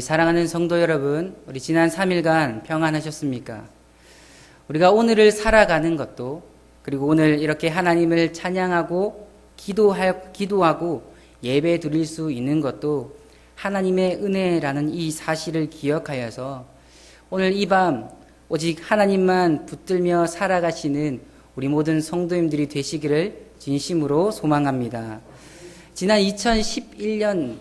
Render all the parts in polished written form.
사랑하는 성도 여러분, 우리 지난 3일간 평안하셨습니까? 우리가 오늘을 살아가는 것도, 그리고 오늘 이렇게 하나님을 찬양하고 기도하고 예배 드릴 수 있는 것도 하나님의 은혜라는 이 사실을 기억하여서 오늘 이 밤 오직 하나님만 붙들며 살아가시는 우리 모든 성도님들이 되시기를 진심으로 소망합니다. 지난 2011년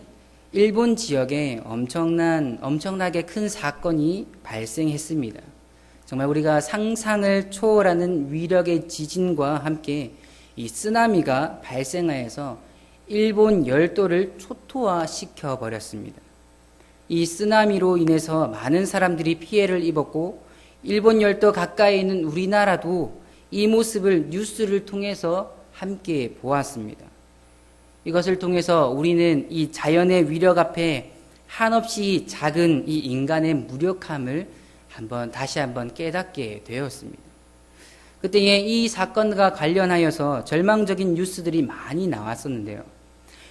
일본 지역에 엄청나게 큰 사건이 발생했습니다. 정말 우리가 상상을 초월하는 위력의 지진과 함께 이 쓰나미가 발생하여서 일본 열도를 초토화시켜 버렸습니다. 이 쓰나미로 인해서 많은 사람들이 피해를 입었고 일본 열도 가까이 있는 우리나라도 이 모습을 뉴스를 통해서 함께 보았습니다. 이것을 통해서 우리는 이 자연의 위력 앞에 한없이 작은 이 인간의 무력함을 다시 한번 깨닫게 되었습니다. 그때에 이 사건과 관련하여서 절망적인 뉴스들이 많이 나왔었는데요.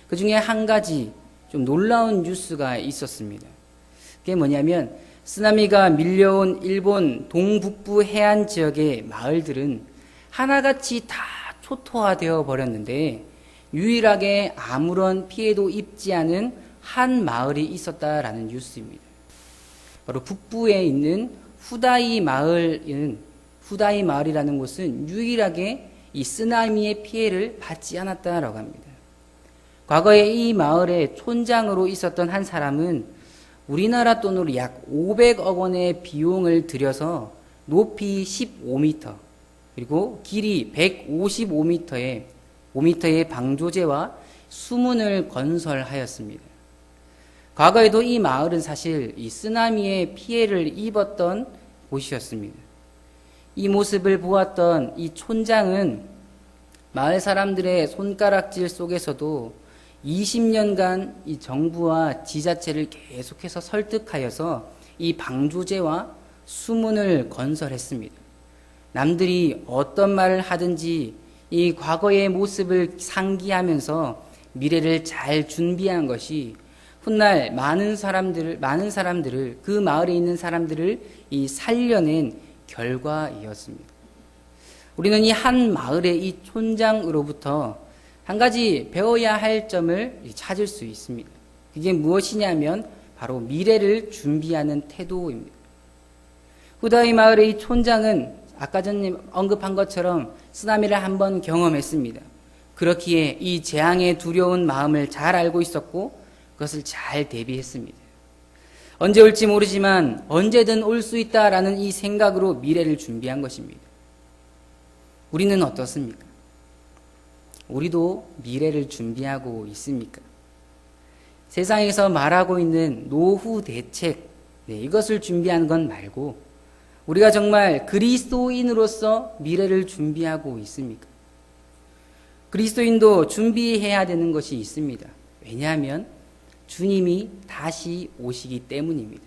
그 중에 한 가지 좀 놀라운 뉴스가 있었습니다. 그게 뭐냐면 쓰나미가 밀려온 일본 동북부 해안 지역의 마을들은 하나같이 다 초토화되어 버렸는데 유일하게 아무런 피해도 입지 않은 한 마을이 있었다라는 뉴스입니다. 바로 북부에 있는 후다이 마을이라는 곳은 유일하게 이 쓰나미의 피해를 받지 않았다라고 합니다. 과거에 이 마을의 촌장으로 있었던 한 사람은 우리나라 돈으로 약 500억 원의 비용을 들여서 높이 15m 그리고 길이 5m의 방조제와 수문을 건설하였습니다. 과거에도 이 마을은 사실 이 쓰나미의 피해를 입었던 곳이었습니다. 이 모습을 보았던 이 촌장은 마을 사람들의 손가락질 속에서도 20년간 이 정부와 지자체를 계속해서 설득하여서 이 방조제와 수문을 건설했습니다. 남들이 어떤 말을 하든지 이 과거의 모습을 상기하면서 미래를 잘 준비한 것이 훗날 많은 사람들을 그 마을에 있는 사람들을 이 살려낸 결과이었습니다. 우리는 이 한 마을의 이 촌장으로부터 한 가지 배워야 할 점을 찾을 수 있습니다. 그게 무엇이냐면 바로 미래를 준비하는 태도입니다. 후다이 마을의 이 촌장은 아까 전에 언급한 것처럼 쓰나미를 한번 경험했습니다. 그렇기에 이 재앙의 두려운 마음을 잘 알고 있었고 그것을 잘 대비했습니다. 언제 올지 모르지만 언제든 올 수 있다라는 이 생각으로 미래를 준비한 것입니다. 우리는 어떻습니까? 우리도 미래를 준비하고 있습니까? 세상에서 말하고 있는 노후 대책, 이것을 준비하는 건 말고 우리가 정말 그리스도인으로서 미래를 준비하고 있습니까? 그리스도인도 준비해야 되는 것이 있습니다. 왜냐하면 주님이 다시 오시기 때문입니다.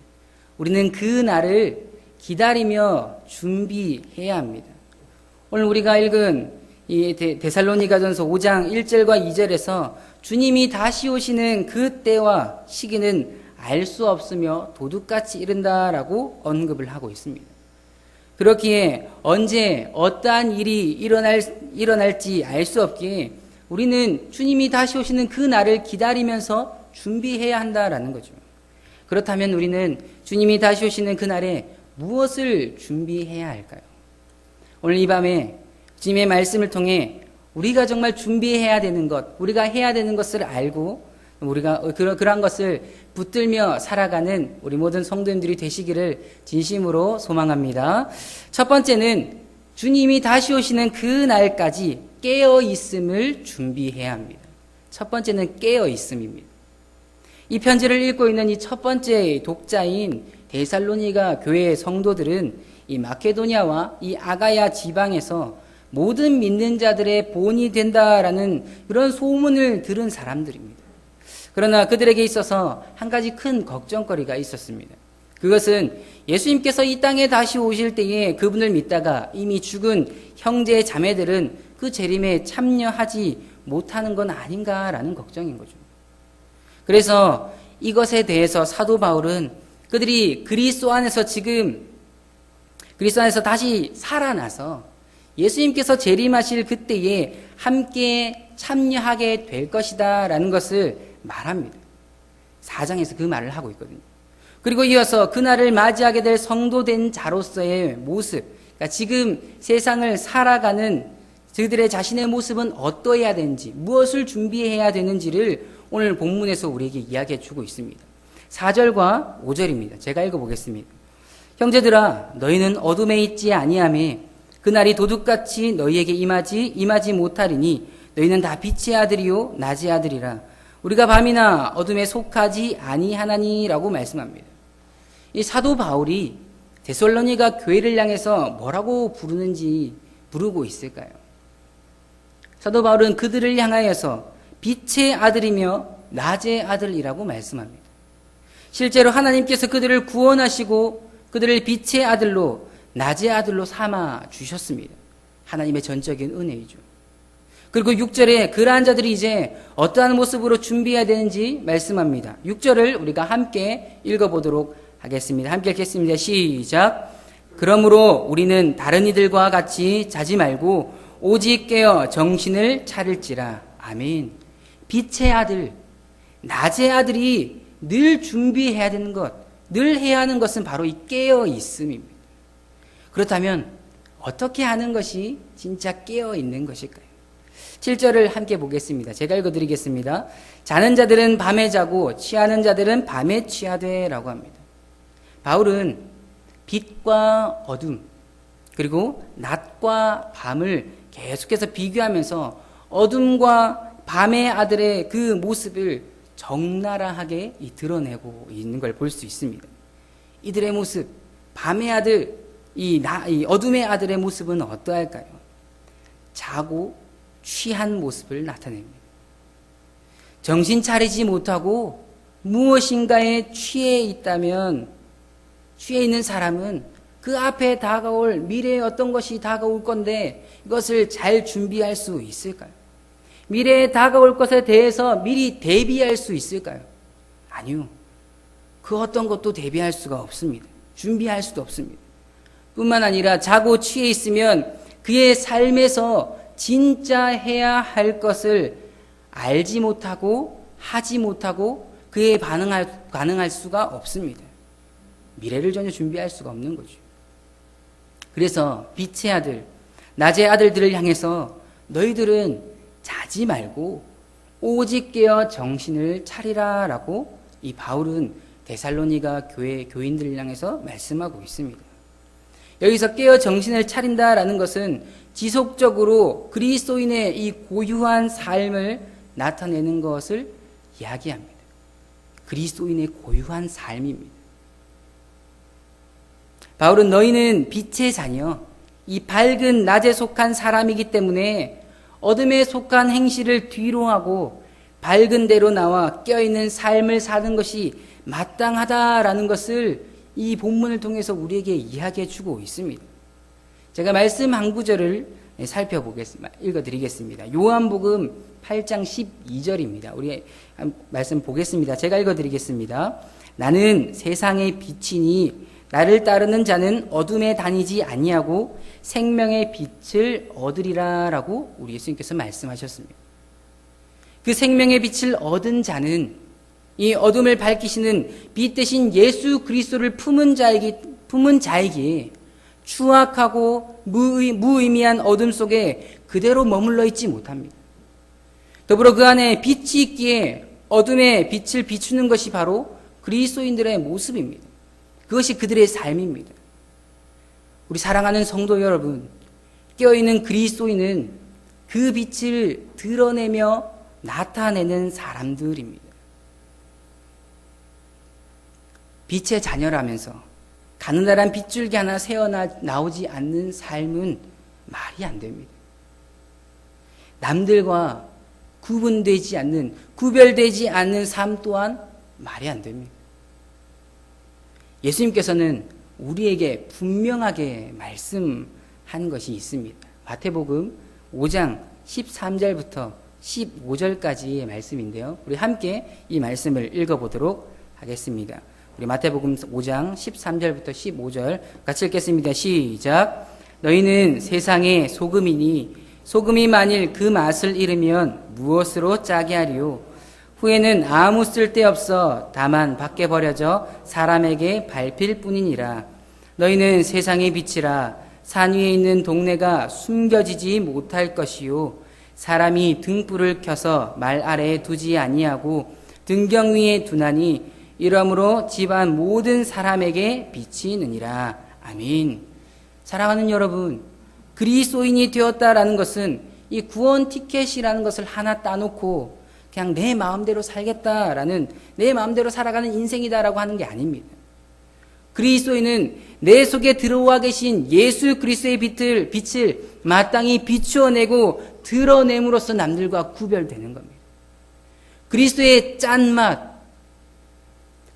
우리는 그 날을 기다리며 준비해야 합니다. 오늘 우리가 읽은 이 데살로니가전서 5장 1절과 2절에서 주님이 다시 오시는 그 때와 시기는 알 수 없으며 도둑같이 이른다라고 언급을 하고 있습니다. 그렇기에 언제 어떠한 일이 일어날지 알 수 없기에 우리는 주님이 다시 오시는 그 날을 기다리면서 준비해야 한다라는 거죠. 그렇다면 우리는 주님이 다시 오시는 그 날에 무엇을 준비해야 할까요? 오늘 이 밤에 주님의 말씀을 통해 우리가 정말 준비해야 되는 것, 우리가 해야 되는 것을 알고 우리가 그러한 것을 붙들며 살아가는 우리 모든 성도님들이 되시기를 진심으로 소망합니다. 첫 번째는 주님이 다시 오시는 그 날까지 깨어 있음을 준비해야 합니다. 첫 번째는 깨어 있음입니다. 이 편지를 읽고 있는 이 첫 번째 독자인 데살로니가 교회의 성도들은 이 마케도니아와 이 아가야 지방에서 모든 믿는 자들의 본이 된다라는 그런 소문을 들은 사람들입니다. 그러나 그들에게 있어서 한 가지 큰 걱정거리가 있었습니다. 그것은 예수님께서 이 땅에 다시 오실 때에 그분을 믿다가 이미 죽은 형제 자매들은 그 재림에 참여하지 못하는 건 아닌가라는 걱정인 거죠. 그래서 이것에 대해서 사도 바울은 그들이 그리스도 안에서 다시 살아나서 예수님께서 재림하실 그때에 함께 참여하게 될 것이다 라는 것을 말합니다. 4장에서 그 말을 하고 있거든요. 그리고 이어서 그날을 맞이하게 될 성도된 자로서의 모습, 그러니까 지금 세상을 살아가는 그들의 자신의 모습은 어떠해야 되는지, 무엇을 준비해야 되는지를 오늘 본문에서 우리에게 이야기해 주고 있습니다. 4절과 5절입니다. 제가 읽어보겠습니다. 형제들아, 너희는 어둠에 있지 아니하며 그날이 도둑같이 너희에게 임하지 못하리니 너희는 다 빛의 아들이요 낮의 아들이라. 우리가 밤이나 어둠에 속하지 아니하나니라고 말씀합니다. 이 사도 바울이 데살로니가 교회를 향해서 뭐라고 부르고 있을까요? 사도 바울은 그들을 향하여서 빛의 아들이며 낮의 아들이라고 말씀합니다. 실제로 하나님께서 그들을 구원하시고 그들을 빛의 아들로 낮의 아들로 삼아 주셨습니다. 하나님의 전적인 은혜이죠. 그리고 6절에 그러한 자들이 이제 어떠한 모습으로 준비해야 되는지 말씀합니다. 6절을 우리가 함께 읽어보도록 하겠습니다. 함께 읽겠습니다. 시작. 그러므로 우리는 다른 이들과 같이 자지 말고 오직 깨어 정신을 차릴지라. 아멘. 빛의 아들, 낮의 아들이 늘 준비해야 되는 것, 늘 해야 하는 것은 바로 이 깨어 있음입니다. 그렇다면 어떻게 하는 것이 진짜 깨어 있는 것일까요? 7절을 함께 보겠습니다. 제가 읽어드리겠습니다. 자는 자들은 밤에 자고 취하는 자들은 밤에 취하되 라고 합니다. 바울은 빛과 어둠 그리고 낮과 밤을 계속해서 비교하면서 어둠과 밤의 아들의 그 모습을 적나라하게 드러내고 있는 걸 볼 수 있습니다. 이들의 모습, 밤의 아들, 이 어둠의 아들의 모습은 어떠할까요? 자고 취한 모습을 나타냅니다. 정신 차리지 못하고 무엇인가에 취해 있다면, 취해 있는 사람은 그 앞에 다가올 미래에 어떤 것이 다가올 건데 이것을 잘 준비할 수 있을까요? 미래에 다가올 것에 대해서 미리 대비할 수 있을까요? 아니요. 그 어떤 것도 대비할 수가 없습니다. 준비할 수도 없습니다. 뿐만 아니라 자고 취해 있으면 그의 삶에서 진짜 해야 할 것을 알지 못하고 하지 못하고 그에 반응할 수가 없습니다. 미래를 전혀 준비할 수가 없는 거죠. 그래서 빛의 아들, 낮의 아들들을 향해서 너희들은 자지 말고 오직 깨어 정신을 차리라 라고 이 바울은 데살로니가 교회 교인들을 향해서 말씀하고 있습니다. 여기서 깨어 정신을 차린다라는 것은 지속적으로 그리스도인의 이 고유한 삶을 나타내는 것을 이야기합니다. 그리스도인의 고유한 삶입니다. 바울은 너희는 빛의 자녀, 이 밝은 낮에 속한 사람이기 때문에 어둠에 속한 행실을 뒤로 하고 밝은 데로 나와 껴있는 삶을 사는 것이 마땅하다라는 것을 이 본문을 통해서 우리에게 이야기해 주고 있습니다. 제가 말씀 한 구절을 살펴보겠습니다. 읽어드리겠습니다. 요한복음 8장 12절입니다. 우리 말씀 보겠습니다. 제가 읽어드리겠습니다. 나는 세상의 빛이니 나를 따르는 자는 어둠에 다니지 아니하고 생명의 빛을 얻으리라 라고 우리 예수님께서 말씀하셨습니다. 그 생명의 빛을 얻은 자는 이 어둠을 밝히시는 빛 대신 예수 그리스도를 품은 자에게 추악하고 무의미한 어둠 속에 그대로 머물러 있지 못합니다. 더불어 그 안에 빛이 있기에 어둠에 빛을 비추는 것이 바로 그리스도인들의 모습입니다. 그것이 그들의 삶입니다. 우리 사랑하는 성도 여러분, 깨어있는 그리스도인은 그 빛을 드러내며 나타내는 사람들입니다. 빛의 자녀라면서 가느다란 빗줄기 하나 새어나오지 않는 삶은 말이 안 됩니다. 남들과 구별되지 않는 삶 또한 말이 안 됩니다. 예수님께서는 우리에게 분명하게 말씀한 것이 있습니다. 마태복음 5장 13절부터 15절까지의 말씀인데요. 우리 함께 이 말씀을 읽어보도록 하겠습니다. 우리 마태복음 5장 13절부터 15절 같이 읽겠습니다. 시작. 너희는 세상의 소금이니 소금이 만일 그 맛을 잃으면 무엇으로 짜게 하리요? 후에는 아무 쓸데없어 다만 밖에 버려져 사람에게 밟힐 뿐이니라. 너희는 세상의 빛이라. 산 위에 있는 동네가 숨겨지지 못할 것이요 사람이 등불을 켜서 말 아래에 두지 아니하고 등경 위에 두나니 이러므로 집안 모든 사람에게 빛이 느니라. 아멘. 사랑하는 여러분, 그리스도인이 되었다라는 것은 이 구원 티켓이라는 것을 하나 따놓고 그냥 내 마음대로 살겠다라는, 내 마음대로 살아가는 인생이다라고 하는 게 아닙니다. 그리스도인은 내 속에 들어와 계신 예수 그리스도의 빛을 마땅히 비추어내고 드러냄으로써 남들과 구별되는 겁니다. 그리스도의 짠맛,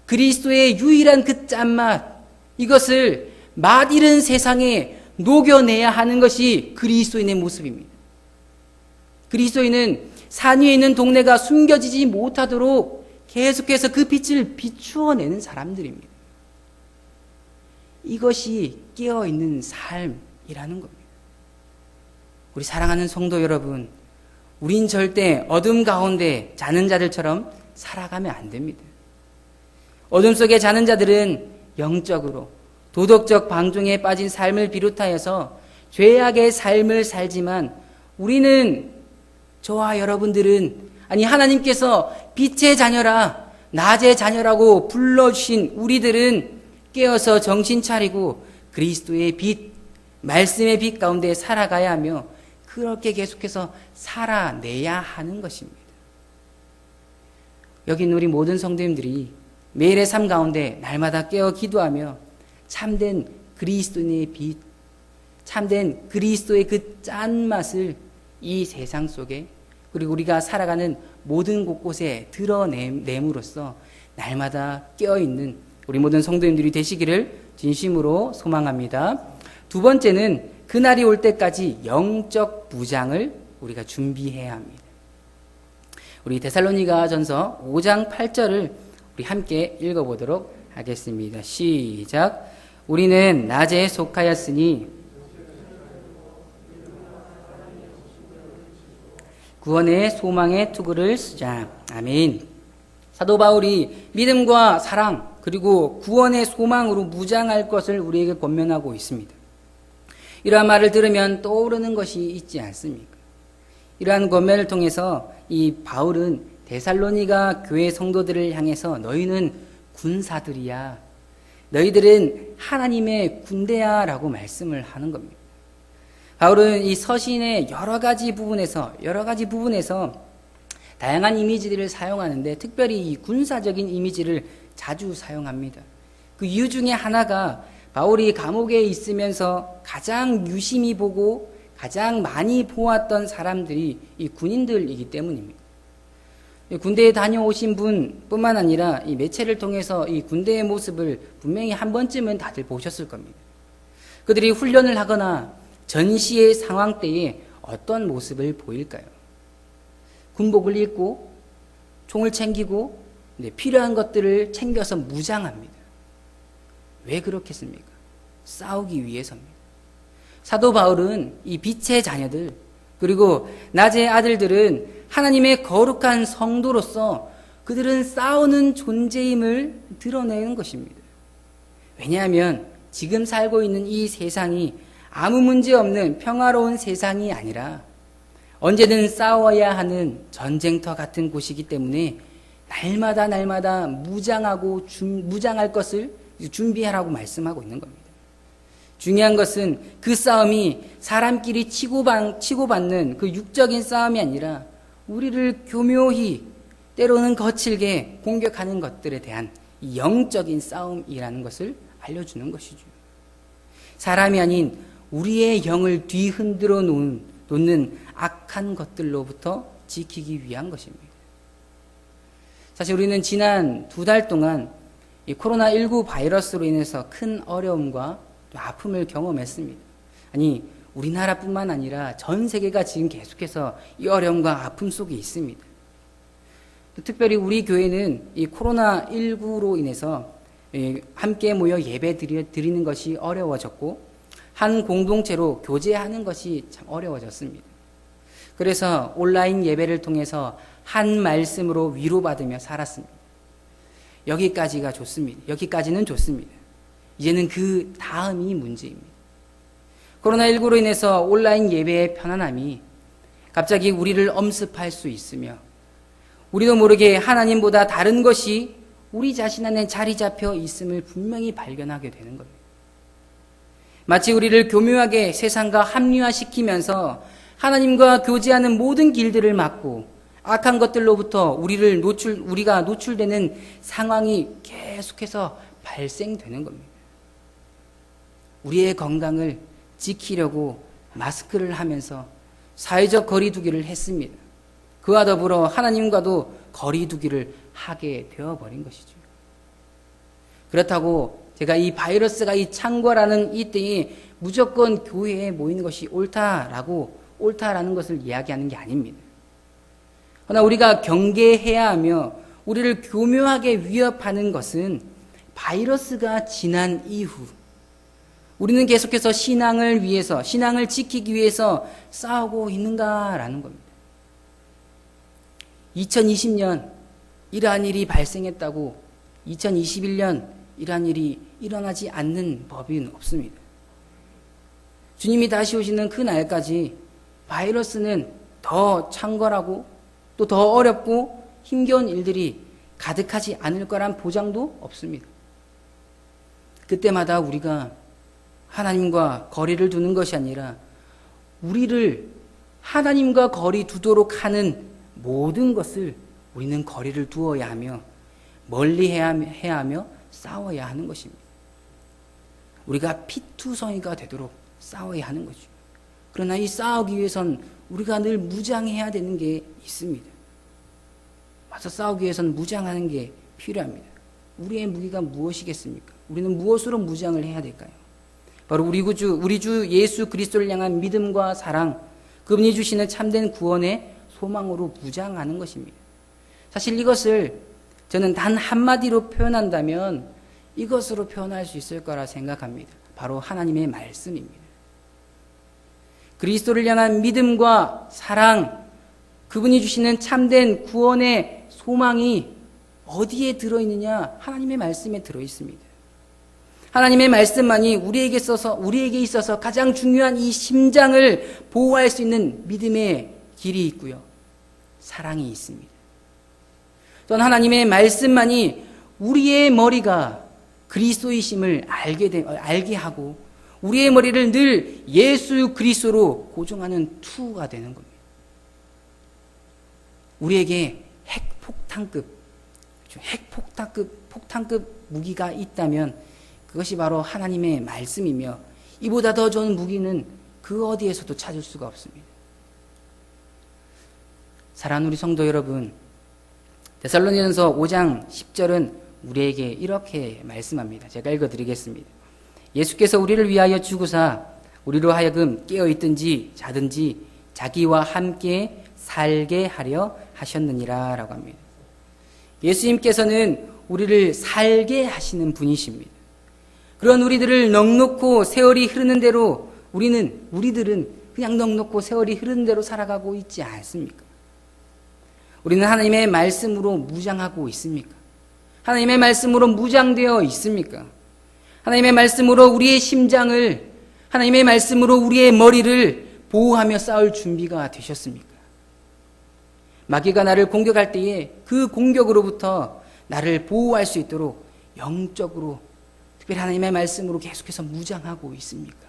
그리스도의 유일한 그 짠맛, 이것을 맛있는 세상에 녹여내야 하는 것이 그리스도인의 모습입니다. 그리스도인은 산 위에 있는 동네가 숨겨지지 못하도록 계속해서 그 빛을 비추어내는 사람들입니다. 이것이 깨어있는 삶이라는 겁니다. 우리 사랑하는 성도 여러분, 우린 절대 어둠 가운데 자는 자들처럼 살아가면 안 됩니다. 어둠 속에 자는 자들은 영적으로 도덕적 방종에 빠진 삶을 비롯하여서 죄악의 삶을 살지만 우리는, 저와 여러분들은, 아니 하나님께서 빛의 자녀라, 낮의 자녀라고 불러주신 우리들은 깨어서 정신 차리고 그리스도의 빛, 말씀의 빛 가운데 살아가야 하며 그렇게 계속해서 살아내야 하는 것입니다. 여기 우리 모든 성도님들이 매일의 삶 가운데 날마다 깨어 기도하며 참된 그리스도의 빛, 참된 그리스도의 그 짠맛을 이 세상 속에, 그리고 우리가 살아가는 모든 곳곳에 드러냄으로써 날마다 깨어있는 우리 모든 성도님들이 되시기를 진심으로 소망합니다. 두 번째는 그날이 올 때까지 영적 무장을 우리가 준비해야 합니다. 우리 데살로니가전서 5장 8절을 우리 함께 읽어보도록 하겠습니다. 시작. 우리는 낮에 속하였으니 구원의 소망의 투구를 쓰자. 아멘. 사도 바울이 믿음과 사랑 그리고 구원의 소망으로 무장할 것을 우리에게 권면하고 있습니다. 이러한 말을 들으면 떠오르는 것이 있지 않습니까? 이러한 권면을 통해서 이 바울은 데살로니가 교회 성도들을 향해서 너희는 군사들이야, 너희들은 하나님의 군대야 라고 말씀을 하는 겁니다. 바울은 이 서신의 여러 가지 부분에서 다양한 이미지들을 사용하는데 특별히 이 군사적인 이미지를 자주 사용합니다. 그 이유 중에 하나가 바울이 감옥에 있으면서 가장 유심히 보고 가장 많이 보았던 사람들이 이 군인들이기 때문입니다. 군대에 다녀오신 분뿐만 아니라 이 매체를 통해서 이 군대의 모습을 분명히 한 번쯤은 다들 보셨을 겁니다. 그들이 훈련을 하거나 전시의 상황 때에 어떤 모습을 보일까요? 군복을 입고 총을 챙기고 필요한 것들을 챙겨서 무장합니다. 왜 그렇겠습니까? 싸우기 위해서입니다. 사도 바울은 이 빛의 자녀들, 그리고 낮의 아들들은 하나님의 거룩한 성도로서 그들은 싸우는 존재임을 드러내는 것입니다. 왜냐하면 지금 살고 있는 이 세상이 아무 문제 없는 평화로운 세상이 아니라 언제든 싸워야 하는 전쟁터 같은 곳이기 때문에 날마다 무장할 것을 준비하라고 말씀하고 있는 겁니다. 중요한 것은 그 싸움이 사람끼리 치고받는 그 육적인 싸움이 아니라 우리를 교묘히 때로는 거칠게 공격하는 것들에 대한 이 영적인 싸움이라는 것을 알려주는 것이죠. 사람이 아닌 우리의 영을 뒤흔들어 놓는 악한 것들로부터 지키기 위한 것입니다. 사실 우리는 지난 2달 동안 이 코로나19 바이러스로 인해서 큰 어려움과 또 아픔을 경험했습니다. 아니, 우리나라뿐만 아니라 전 세계가 지금 계속해서 이 어려움과 아픔 속에 있습니다. 특별히 우리 교회는 이 코로나19로 인해서 함께 모여 예배 드리는 것이 어려워졌고 한 공동체로 교제하는 것이 참 어려워졌습니다. 그래서 온라인 예배를 통해서 한 말씀으로 위로받으며 살았습니다. 여기까지가 좋습니다. 여기까지는 좋습니다. 이제는 그 다음이 문제입니다. 코로나19로 인해서 온라인 예배의 편안함이 갑자기 우리를 엄습할 수 있으며 우리도 모르게 하나님보다 다른 것이 우리 자신 안에 자리 잡혀 있음을 분명히 발견하게 되는 겁니다. 마치 우리를 교묘하게 세상과 합리화시키면서 하나님과 교제하는 모든 길들을 막고 악한 것들로부터 우리가 노출되는 상황이 계속해서 발생되는 겁니다. 우리의 건강을 지키려고 마스크를 하면서 사회적 거리두기를 했습니다. 그와 더불어 하나님과도 거리두기를 하게 되어버린 것이죠. 그렇다고 제가 이 바이러스가 이 창궐하는 이 때에 무조건 교회에 모이는 것이 옳다라는 것을 이야기하는 게 아닙니다. 그러나 우리가 경계해야 하며 우리를 교묘하게 위협하는 것은 바이러스가 지난 이후 우리는 계속해서 신앙을 위해서, 신앙을 지키기 위해서 싸우고 있는가라는 겁니다. 2020년 이러한 일이 발생했다고 2021년 이러한 일이 일어나지 않는 법은 없습니다. 주님이 다시 오시는 그 날까지 바이러스는 더 창궐하고 또 더 어렵고 힘겨운 일들이 가득하지 않을 거란 보장도 없습니다. 그때마다 우리가 하나님과 거리를 두는 것이 아니라 우리를 하나님과 거리 두도록 하는 모든 것을 우리는 거리를 두어야 하며 멀리 해야 하며 싸워야 하는 것입니다. 우리가 피투성이가 되도록 싸워야 하는 거죠. 그러나 이 싸우기 위해선 우리가 늘 무장해야 되는 게 있습니다. 맞서 싸우기 위해선 무장하는 게 필요합니다. 우리의 무기가 무엇이겠습니까? 우리는 무엇으로 무장을 해야 될까요? 바로 우리 주 예수 그리스도를 향한 믿음과 사랑, 그분이 주시는 참된 구원의 소망으로 무장하는 것입니다. 사실 이것을 저는 단 한마디로 표현한다면 이것으로 표현할 수 있을 거라 생각합니다. 바로 하나님의 말씀입니다. 그리스도를 향한 믿음과 사랑, 그분이 주시는 참된 구원의 소망이 어디에 들어있느냐? 하나님의 말씀에 들어있습니다. 하나님의 말씀만이 우리에게 있어서 가장 중요한 이 심장을 보호할 수 있는 믿음의 길이 있고요. 사랑이 있습니다. 또한 하나님의 말씀만이 우리의 머리가 그리스도이심을 알게 하고 우리의 머리를 늘 예수 그리스도로 고정하는 투가 되는 겁니다. 우리에게 핵폭탄급 무기가 있다면 그것이 바로 하나님의 말씀이며 이보다 더 좋은 무기는 그 어디에서도 찾을 수가 없습니다. 사랑하는 우리 성도 여러분, 데살로니가전서 5장 10절은 우리에게 이렇게 말씀합니다. 제가 읽어드리겠습니다. 예수께서 우리를 위하여 죽으사 우리로 하여금 깨어있든지 자든지 자기와 함께 살게 하려 하셨느니라 라고 합니다. 예수님께서는 우리를 살게 하시는 분이십니다. 그런 우리들을 넉넉고 세월이 흐르는 대로 우리들은 그냥 넉넉고 세월이 흐르는 대로 살아가고 있지 않습니까? 우리는 하나님의 말씀으로 무장하고 있습니까? 하나님의 말씀으로 무장되어 있습니까? 하나님의 말씀으로 우리의 심장을, 하나님의 말씀으로 우리의 머리를 보호하며 싸울 준비가 되셨습니까? 마귀가 나를 공격할 때에 그 공격으로부터 나를 보호할 수 있도록 영적으로 특별히 하나님의 말씀으로 계속해서 무장하고 있습니까?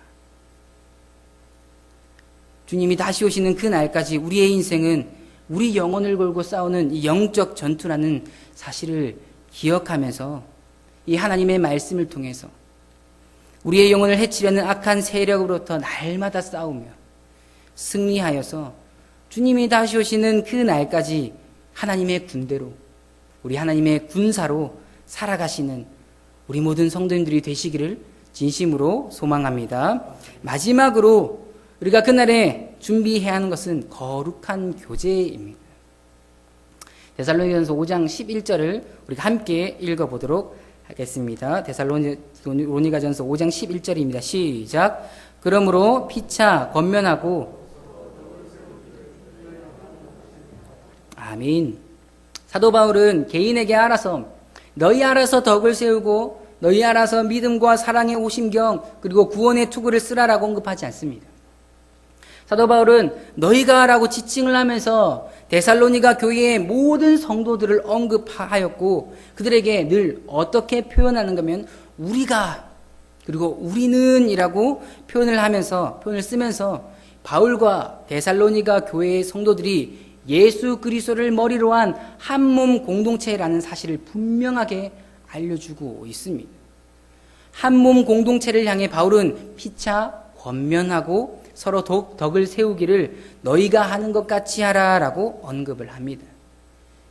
주님이 다시 오시는 그 날까지 우리의 인생은 우리 영혼을 걸고 싸우는 이 영적 전투라는 사실을 기억하면서 이 하나님의 말씀을 통해서 우리의 영혼을 해치려는 악한 세력으로부터 날마다 싸우며 승리하여서 주님이 다시 오시는 그 날까지 하나님의 군대로, 우리 하나님의 군사로 살아가시는 우리 모든 성도님들이 되시기를 진심으로 소망합니다. 마지막으로 우리가 그날에 준비해야 하는 것은 거룩한 교제입니다. 데살로니가전서 5장 11절을 우리가 함께 읽어보도록 하겠습니다. 데살로니가전서 5장 11절입니다. 시작. 그러므로 피차 권면하고 아멘. 사도 바울은 개인에게 너희 알아서 덕을 세우고 너희 알아서 믿음과 사랑의 오심경 그리고 구원의 투구를 쓰라라고 언급하지 않습니다. 사도 바울은 너희가 라고 지칭을 하면서 데살로니가 교회의 모든 성도들을 언급하였고 그들에게 늘 어떻게 표현하는 거면 우리가 그리고 우리는 이라고 표현을 쓰면서 바울과 데살로니가 교회의 성도들이 예수 그리스도를 머리로 한 한 몸 공동체라는 사실을 분명하게 알려주고 있습니다. 한 몸 공동체를 향해 바울은 피차 권면하고 서로 덕을 세우기를 너희가 하는 것 같이 하라라고 언급을 합니다.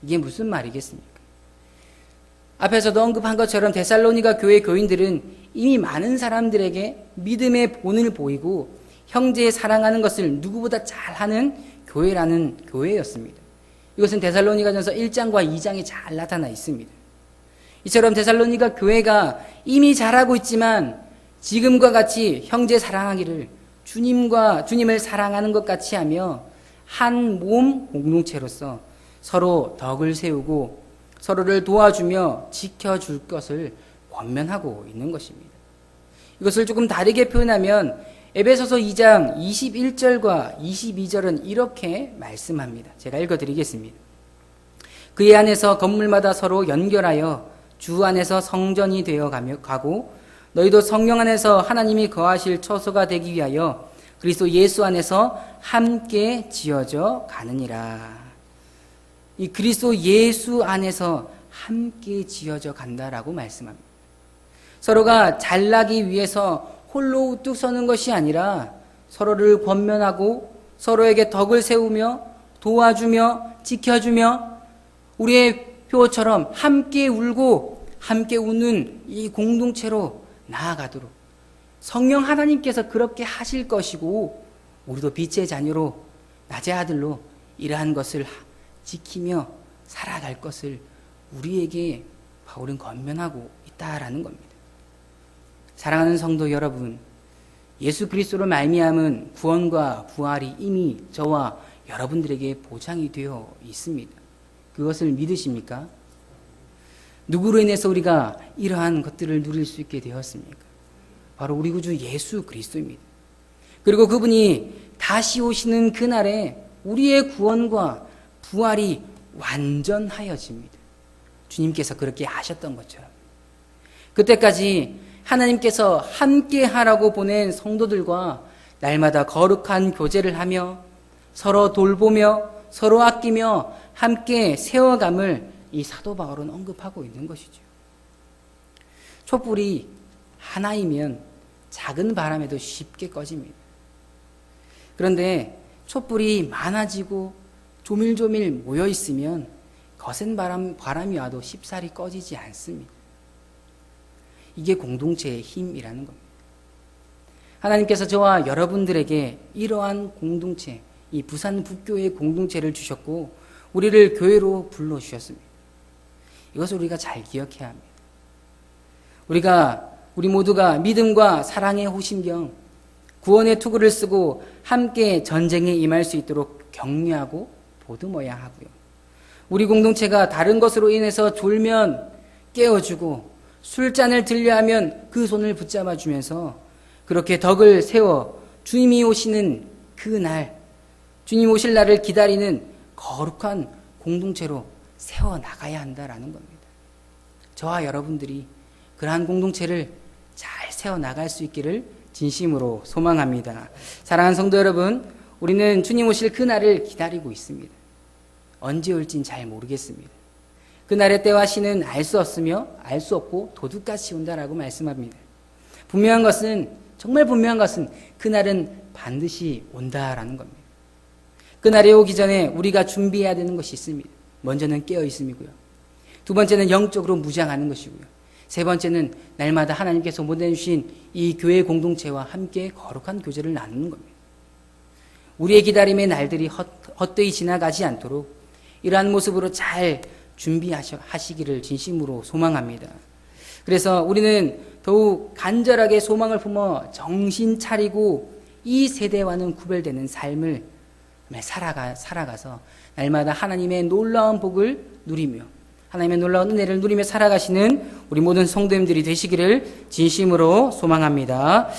이게 무슨 말이겠습니까? 앞에서도 언급한 것처럼 데살로니가 교회 교인들은 이미 많은 사람들에게 믿음의 본을 보이고 형제 사랑하는 것을 누구보다 잘하는 교회라는 교회였습니다. 이것은 데살로니가전서 1장과 2장에 잘 나타나 있습니다. 이처럼 데살로니가 교회가 이미 잘하고 있지만 지금과 같이 형제 사랑하기를 주님을 사랑하는 것 같이 하며 한 몸 공동체로서 서로 덕을 세우고 서로를 도와주며 지켜줄 것을 권면하고 있는 것입니다. 이것을 조금 다르게 표현하면 에베소서 2장 21절과 22절은 이렇게 말씀합니다. 제가 읽어드리겠습니다. 그의 안에서 건물마다 서로 연결하여 주 안에서 성전이 되어 가고 너희도 성령 안에서 하나님이 거하실 처소가 되기 위하여 그리스도 예수 안에서 함께 지어져 가느니라. 이 그리스도 예수 안에서 함께 지어져 간다라고 말씀합니다. 서로가 잘나기 위해서 홀로 우뚝 서는 것이 아니라 서로를 권면하고 서로에게 덕을 세우며 도와주며 지켜주며 우리의 표처럼 함께 울고 함께 웃는 이 공동체로 나아가도록 성령 하나님께서 그렇게 하실 것이고 우리도 빛의 자녀로 낮의 아들로 이러한 것을 지키며 살아갈 것을 우리에게 바울은 권면하고 있다라는 겁니다. 사랑하는 성도 여러분, 예수 그리스도로 말미암은 구원과 부활이 이미 저와 여러분들에게 보장이 되어 있습니다. 그것을 믿으십니까? 누구로 인해서 우리가 이러한 것들을 누릴 수 있게 되었습니까? 바로 우리 구주 예수 그리스도입니다. 그리고 그분이 다시 오시는 그날에 우리의 구원과 부활이 완전하여집니다. 주님께서 그렇게 하셨던 것처럼. 그때까지 하나님께서 함께 하라고 보낸 성도들과 날마다 거룩한 교제를 하며 서로 돌보며 서로 아끼며 함께 세워감을 이 사도 바울은 언급하고 있는 것이죠. 촛불이 하나이면 작은 바람에도 쉽게 꺼집니다. 그런데 촛불이 많아지고 조밀조밀 모여 있으면 거센 바람이 와도 쉽사리 꺼지지 않습니다. 이게 공동체의 힘이라는 겁니다. 하나님께서 저와 여러분들에게 이러한 공동체, 이 부산 북교회 공동체를 주셨고 우리를 교회로 불러주셨습니다. 이것을 우리가 잘 기억해야 합니다. 우리 모두가 믿음과 사랑의 호심경, 구원의 투구를 쓰고 함께 전쟁에 임할 수 있도록 격려하고 보듬어야 하고요. 우리 공동체가 다른 것으로 인해서 졸면 깨워주고 술잔을 들려하면 그 손을 붙잡아 주면서 그렇게 덕을 세워 주님이 오시는 그날, 주님 오실 날을 기다리는 거룩한 공동체로 세워나가야 한다라는 겁니다. 저와 여러분들이 그러한 공동체를 잘 세워나갈 수 있기를 진심으로 소망합니다. 사랑하는 성도 여러분, 우리는 주님 오실 그날을 기다리고 있습니다. 언제 올진 잘 모르겠습니다. 그날의 때와 시는 알 수 없으며 알 수 없고 도둑같이 온다라고 말씀합니다. 정말 분명한 것은 그날은 반드시 온다라는 겁니다. 그날이 오기 전에 우리가 준비해야 되는 것이 있습니다. 먼저는 깨어 있음이고요. 두 번째는 영적으로 무장하는 것이고요. 세 번째는 날마다 하나님께서 보내주신 이 교회 공동체와 함께 거룩한 교제를 나누는 겁니다. 우리의 기다림의 날들이 헛되이 지나가지 않도록 이러한 모습으로 잘 준비하시기를 진심으로 소망합니다. 그래서 우리는 더욱 간절하게 소망을 품어 정신 차리고 이 세대와는 구별되는 삶을 살아가서 날마다 하나님의 놀라운 복을 누리며 하나님의 놀라운 은혜를 누리며 살아가시는 우리 모든 성도님들이 되시기를 진심으로 소망합니다.